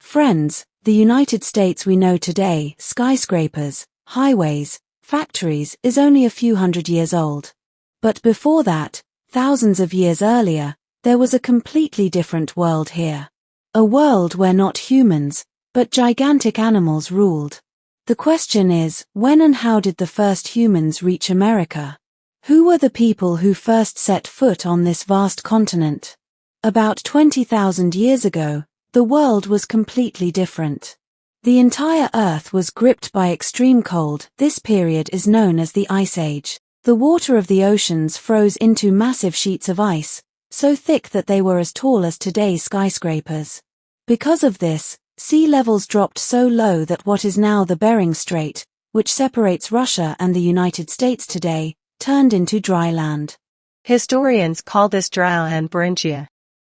Friends, the United States we know today, skyscrapers, highways, factories, is only a few hundred years old. But before that, thousands of years earlier, there was a completely different world here. A world where not humans, but gigantic animals ruled. The question is, when and how did the first humans reach America? Who were the people who first set foot on this vast continent? About 20,000 years ago, the world was completely different. The entire Earth was gripped by extreme cold. This period is known as the Ice Age. The water of the oceans froze into massive sheets of ice, so thick that they were as tall as today's skyscrapers. Because of this, sea levels dropped so low that what is now the Bering Strait, which separates Russia and the United States today, turned into dry land. Historians call this dry land Beringia.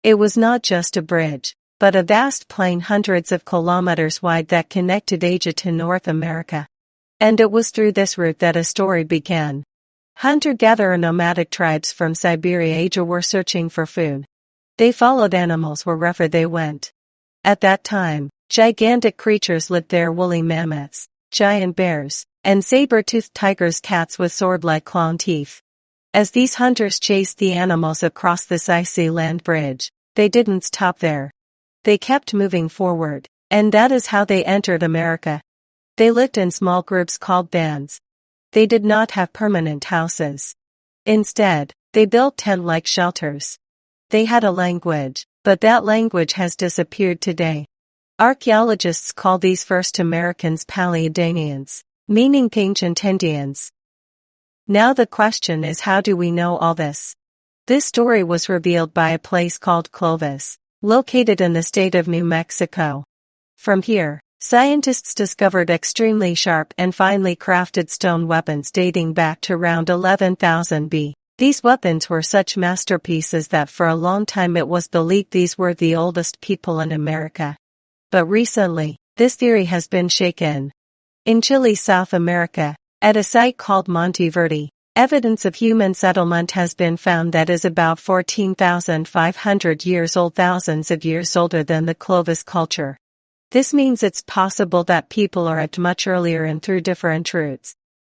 It was not just a bridge, but a vast plain hundreds of kilometers wide that connected Asia to North America. And it was through this route that a story began. Hunter-gatherer nomadic tribes from Siberia, Asia were searching for food. They followed animals wherever they went. At that time, gigantic creatures lived there: woolly mammoths, giant bears, and saber-toothed tigers, cats with sword-like clawed teeth. As these hunters chased the animals across this icy land bridge, they didn't stop there. They kept moving forward, and that is how they entered America. They lived in small groups called bands. They did not have permanent houses. Instead, they built tent-like shelters. They had a language, but that language has disappeared today. Archaeologists call these first Americans Paleoindians, meaning ancient Indians. Now the question is, how do we know all this? This story was revealed by a place called Clovis, located in the state of New Mexico. From here, scientists discovered extremely sharp and finely crafted stone weapons dating back to around 11,000 BC. These weapons were such masterpieces that for a long time it was believed these were the oldest people in America. But recently, this theory has been shaken. In Chile, South America, at a site called Monte Verde, evidence of human settlement has been found that is about 14,500 years old, thousands of years older than the Clovis culture. This means it's possible that people arrived much earlier and through different routes.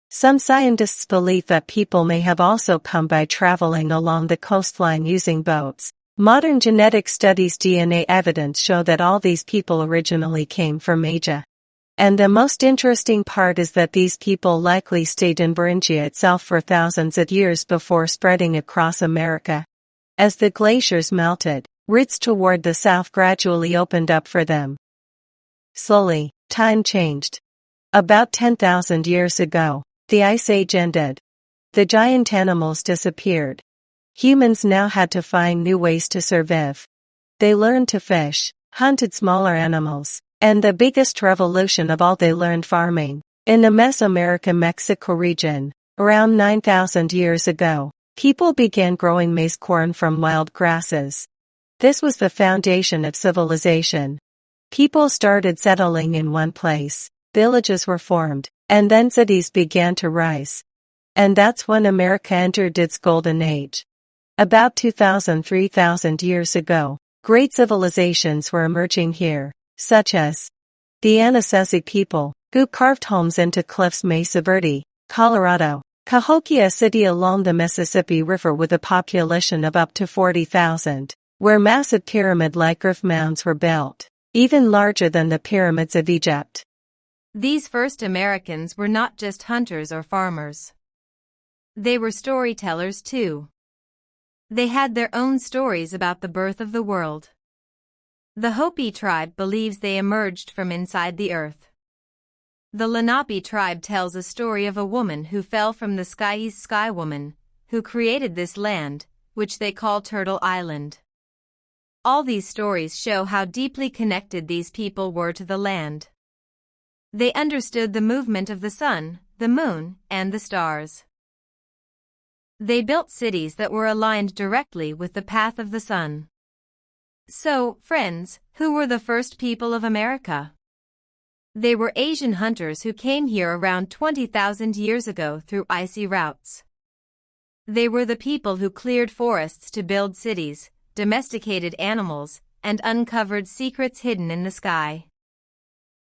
Some scientists believe that people may have also come by traveling along the coastline using boats. Modern genetic studies, DNA evidence show that all these people originally came from Asia. And the most interesting part is that these people likely stayed in Beringia itself for thousands of years before spreading across America. As the glaciers melted, routes toward the south gradually opened up for them. Slowly, time changed. About 10,000 years ago, the Ice Age ended. The giant animals disappeared. Humans now had to find new ways to survive. They learned to fish, hunted smaller animals, and the biggest revolution of all, they learned farming. In the Mesoamerica-Mexico region, around 9,000 years ago, people began growing maize corn from wild grasses. This was the foundation of civilization. People started settling in one place, villages were formed, and then cities began to rise. And that's when America entered its golden age. About 2,000–3,000 years ago, great civilizations were emerging here, such as the Anasazi people, who carved homes into cliffs. Monte Verde, Colorado, Cahokia, a city along the Mississippi River with a population of up to 40,000, where massive pyramid-like earth mounds were built, even larger than the pyramids of Egypt. These first Americans were not just hunters or farmers. They were storytellers too. They had their own stories about the birth of the world. The Hopi tribe believes they emerged from inside the earth. The Lenape tribe tells a story of a woman who fell from the skies, Sky Woman, who created this land, which they call Turtle Island. All these stories show how deeply connected these people were to the land. They understood the movement of the sun, the moon, and the stars. They built cities that were aligned directly with the path of the sun. So, friends, who were the first people of America? They were Asian hunters who came here around 20,000 years ago through icy routes. They were the people who cleared forests to build cities, domesticated animals, and uncovered secrets hidden in the sky.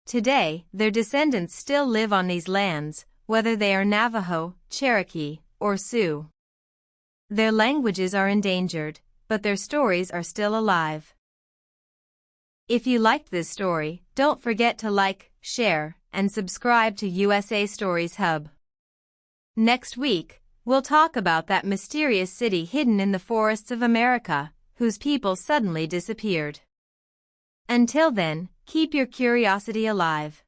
Today, their descendants still live on these lands, whether they are Navajo, Cherokee, or Sioux. Their languages are endangered, but their stories are still alive. If you liked this story, don't forget to like, share, and subscribe to USA Stories Hub. Next week, we'll talk about that mysterious city hidden in the forests of America, whose people suddenly disappeared. Until then, keep your curiosity alive.